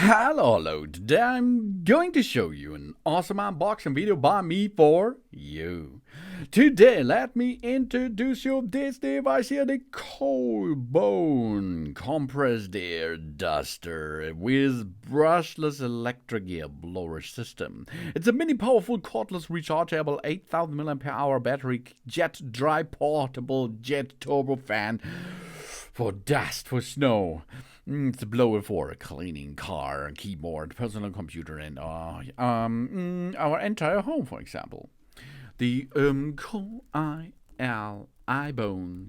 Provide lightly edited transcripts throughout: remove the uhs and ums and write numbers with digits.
Hello, today I'm going to show you an awesome unboxing video by me for you. Today, let me introduce you this device here, the Colbone Compressed Air Duster with brushless electric air blower system. It's a mini powerful cordless rechargeable 8000 mAh battery jet dry portable jet turbo fan for dust, for snow. It's a blower for cleaning car, keyboard, personal computer, and our entire home, for example. The Colbone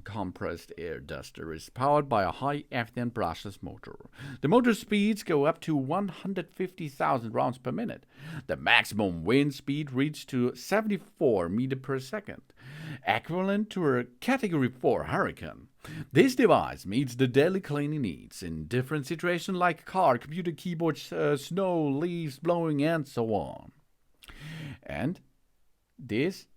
compressed air duster is powered by a high-efficient brushless motor. The motor speeds go up to 150,000 rounds per minute. The maximum wind speed reaches to 74 meters per second, equivalent to a Category 4 hurricane. This device meets the daily cleaning needs in different situations like car, computer, keyboard, snow, leaves blowing, and so on. And this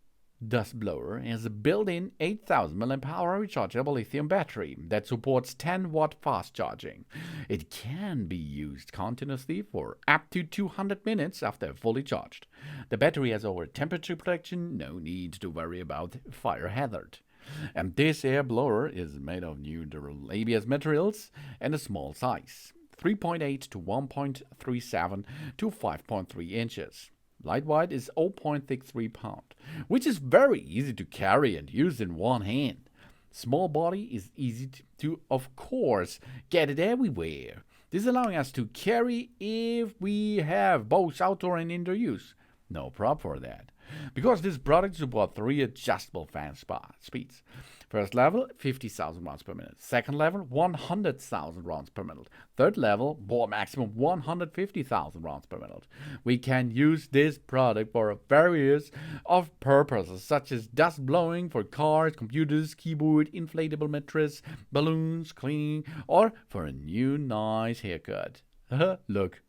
dust blower has a built-in 8000 mAh rechargeable lithium battery that supports 10-watt fast charging. It can be used continuously for up to 200 minutes after fully charged. The battery has over temperature protection, no need to worry about fire hazard. And this air blower is made of new durable ABS materials and a small size, 3.8 to 1.37 to 5.3 inches. Lightweight is 0.63 pound, which is very easy to carry and use in one hand. Small body is easy to, of course, get it everywhere. This allowing us to carry if we have both outdoor and indoor use. No problem for that, because this product supports 3 adjustable fan speeds. First level, 50,000 rounds per minute. Second level, 100,000 rounds per minute. Third level, maximum 150,000 rounds per minute. We can use this product for various of purposes, such as dust blowing for cars, computers, keyboard, inflatable mattress, balloons, cleaning, or for a new nice haircut. Look.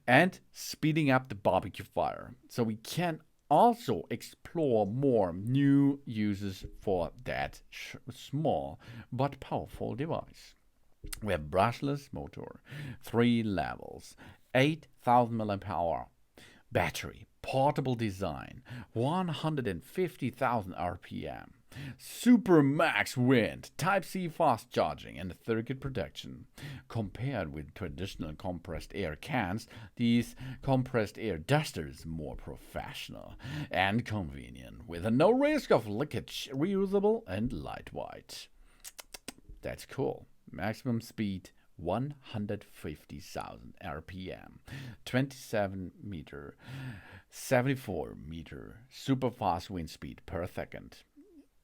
And speeding up the barbecue fire. So we can also explore more new uses for that small but powerful device. We have brushless motor, 3 levels, 8000 mAh battery, portable design, 150,000 RPM, super max wind, Type-C fast charging, and circuit protection. Compared with traditional compressed air cans, these compressed air dusters are more professional and convenient, with no risk of leakage, reusable and lightweight. That's cool. Maximum speed 150,000 RPM, 27 meter, 74 meter, super fast wind speed per second.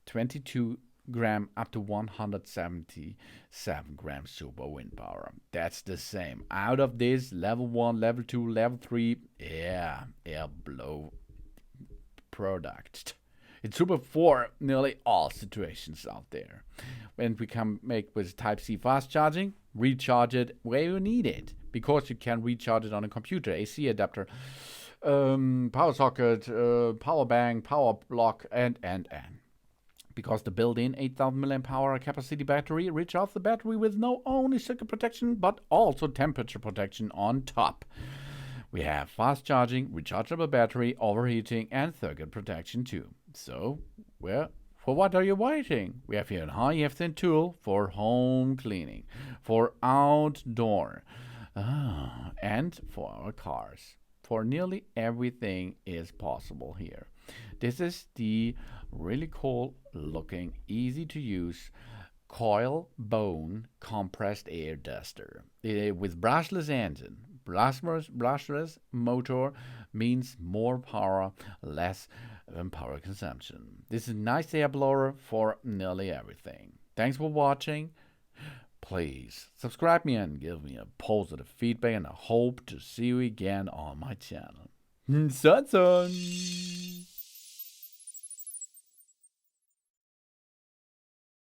22 gram up to 177 grams super wind power. That's the same. Out of this, level 1, level 2, level 3, air blow product. It's super for nearly all situations out there. When we can make with Type-C fast charging, recharge it where you need it, because you can recharge it on a computer, AC adapter, power socket, power bank, power block, and. Because the built-in 8000 mAh capacity battery recharges the battery with not only circuit protection but also temperature protection on top. We have fast charging, rechargeable battery, overheating, and circuit protection too. So, for what are you waiting? We have here a high-efficient tool for home cleaning, for outdoor, and for our cars. For nearly everything is possible here. This is the really cool looking, easy to use Colbone compressed air duster with brushless engine. Brushless motor means more power, less power consumption. This is a nice air blower for nearly everything. Thanks for watching. Please subscribe me and give me a positive feedback, and I hope to see you again on my channel. Sun.